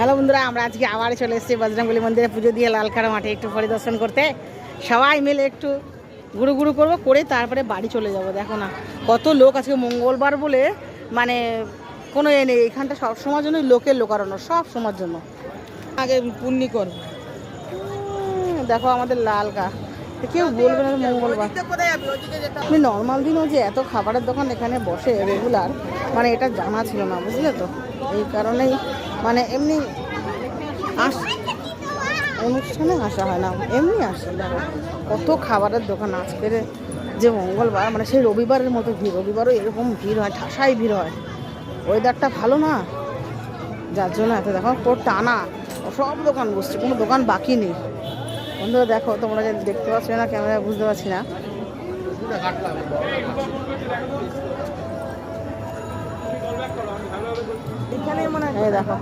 Hello বন্ধুরা, আমরা আজকে আবার চলে এসেছি বজরংবলী মন্দিরে পুজো দিয়ে লালখাড়া মাঠে একটু পরিদর্শন করতে। সবাই মিলে একটু ঘুরু ঘুরু করবো, করে তারপরে বাড়ি চলে যাব। দেখো না কত লোক, আজকে মঙ্গলবার বলে মানে কোনো এ নেই এখানটা, সব সময়ের জন্য লোকের লোকারণ্য, সব সময়ের জন্য। আগে পুণ্যি করবো। দেখো আমাদের লালকা, কেউ বলবে না মঙ্গলবার। আপনি নর্মাল দিনও যে এত খাবারের দোকান এখানে বসে রেগুলার, মানে এটা জানা ছিল না, বুঝলে তো। এই কারণেই মানে এমনি অনুষ্ঠানে আসা হয় না, এমনি আসে। দেখো কত খাবারের দোকান আজকের যে মঙ্গলবার, মানে সেই রবিবারের মতো ভিড়। রবিবারও এরকম ভিড় হয়, ঠাসাই ভিড় হয়। ওয়েদারটা ভালো না, যার জন্য এত দেখো তোর টানা সব দোকান বসছে, কোনো দোকান বাকি নেই। বন্ধুরা দেখো, তোমরা যে দেখতে পাচ্ছ না ক্যামেরায়, বুঝতে পারছি না। এই দেখো